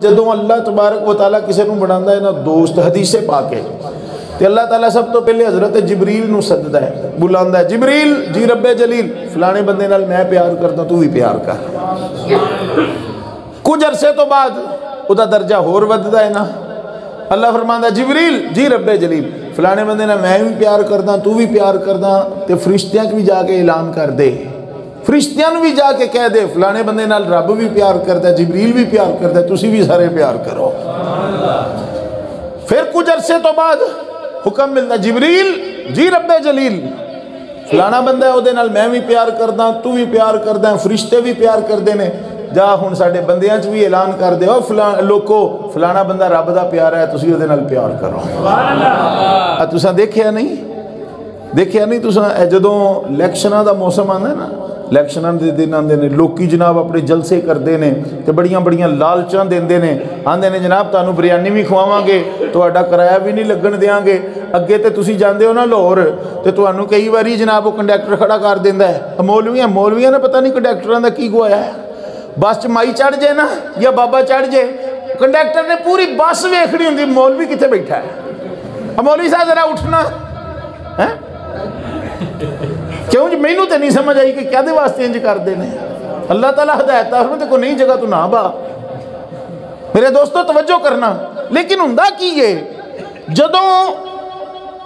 جدوں اللہ تبارک و تعالیٰ کسی نو بناتا ہے نا دوست، حدیث پاک ہے تو اللہ تعالیٰ سب تو پہلے حضرت جبریل نو سددا ہے، بلاندہ ہے، جبریل جی رب جلیل فلانے بندے نال میں پیار کرتا تو بھی پیار کر۔ کچھ عرصے تو بعد وہ درجہ ہور وددا ہے نا، اللہ فرماندا جبریل جی رب جلیل فلانے بندے نال میں بھی پیار کردا تو بھی پیار کردا، تے فرشتیاں بھی جا کے اعلان کر دے، فرشتیاں بھی جا کے کہہ دے فلانے بندے نال رب بھی پیار کردا ہے، جبریل بھی پیار کردا ہے، تسی بھی سارے پیار کرو۔ پھر کچھ عرصے تو بعد حکم ملتا جبریل جی رب جلیل فلانا بندہ ہے وہ دے نال میں بھی پیار کردا تو بھی پیار کردا ہے، فرشتے بھی پیار کردے نے، جا ہن ساڈے بندیاں چ بھی اعلان کر دے او لوکو فلانا بندہ رب دا پیارا ہے، تسی وہ دے نال پیار کرو۔ سبحان اللہ۔ تساں دیکھیا نہیں تساں جدوں الیکشناں دا موسم آندا ہے نا، الیکشناں دے دن آندے نے، لوکی جناب اپنے جلسے کردے نے تے بڑیاں بڑیاں لالچاں دیندے نے، آندے نے جناب تانوں بریانی بھی کھواواں گے، تہاڈا کرایہ بھی نہیں لگن دیاں گے، اگے تے تسی جاندے ہو نا لاہور تے تانوں کئی واری جناب وہ کنڈکٹر کھڑا کر دیندا ہے، مولویاں نے پتہ نہیں کنڈکٹراں دا کی گوایا ہے، بس چ مائی چڑھ جائے نا یا بابا چڑھ جائے، کنڈکٹر نے پوری بس ویکھنی ہوندی مولوی کتنے بیٹھا ہے، مولوی صاحب ذرا اٹھنا ہے کیوں جی مینوں تے نہیں سمجھ آئی کہ کیا دے واسطے انج کر دینے، اللہ تعالیٰ ہدایت فرماتے کو نہیں جگہ تو نہ با۔ میرے دوستو توجہ کرنا، لیکن ہوندا کی ہے جدوں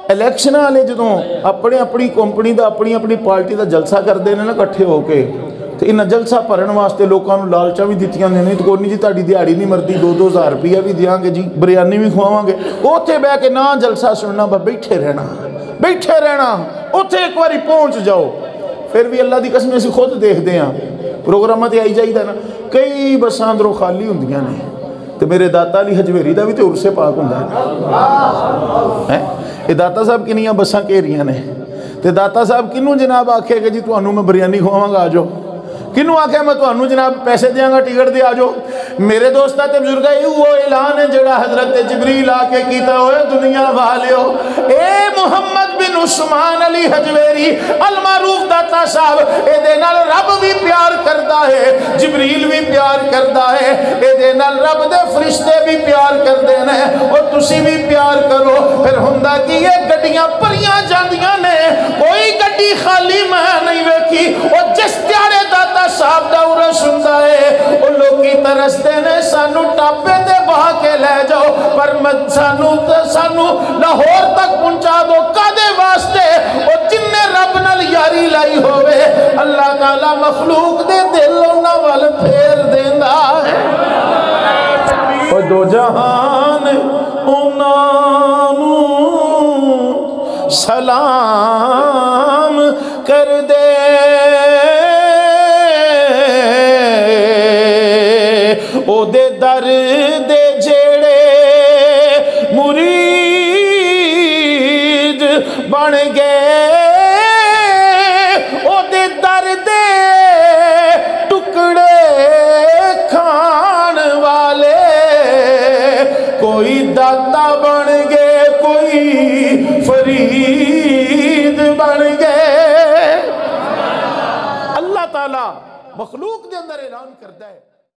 الیکشن والے جدوں اپنی اپنی کمپنی دا اپنی اپنی پارٹی دا جلسہ کرتے ہیں نا کٹھے ہو کے، تو انہیں جلسہ بھرن واسطے لوگوں کو لالچاں بھی دتیاں نہیں تو کوئی نہیں جی تہاڈی دیہڑی نہیں مرتی 2-2 ہزار روپیہ بھی دیاں گے جی بریانی بھی کھواواں گے، اوتھے بہ کے نہ جلسہ سننا بیٹھے رہنا اوتھے ایک باری پہنچ جاؤ۔ پھر بھی اللہ دی قسم اسی خود دیکھتے ہیں پروگرامات آئی جائیدا نا کئی بساں اندروں خالی ہوندیاں نے، تو میرے داتا علی حجویری دا بھی تو عرص پاک ہوندا ہے، یہ داتا صاحب کنیاں بساں گھیریاں نے، تے داتا صاحب کنوں جناب آکھے کہ جی تانوں میں بریانی کھواواں گا آ جاؤ، کنوں آکھے میں تانوں جناب پیسے دیاں گا ٹکٹ دے آ جاؤ۔ میرے دوستاں تے بزرگاں یہ وہ اعلان ہے جڑا حضرت جبریل آ کے کیتا ہوئے دنیا والیو، اے محمد بن عثمان علی حجویری المعروف داتا صاحب اے دے نال رب بھی پیار کردا ہے، جبریل بھی پیار کردا ہے، اے دے نال رب دے فرشتے بھی پیار کردے نے، اور تسی بھی پیار کرو۔ پھر ہوندا کی یہ گڈیاں پریاں جاندیاں نے، کوئی گڈی خالی میں نہیں ویکھی، اور جس دیاڑے داتا صاحب دا عرس ہوندا ہے او لوکی ترستے نے سانو ٹاپے تے بہا کے لے جاؤ، پر سانو لاہور تک پہنچا دو کادے واسطے، او جن نے رب نال یاری لائی ہوئے اللہ تعالیٰ مخلوق دے دل انہاں وال پھیر دیندا ہے، او دو جہان انہاں نوں سلام کر دے، او دے در دے جیڑے مرید بن گئے، او دے در دے ٹکڑے کھان والے، کوئی داتا بن گئے کوئی فرید بن گئے۔ اللہ تعالیٰ مخلوق دے اندر اعلان کرتا ہے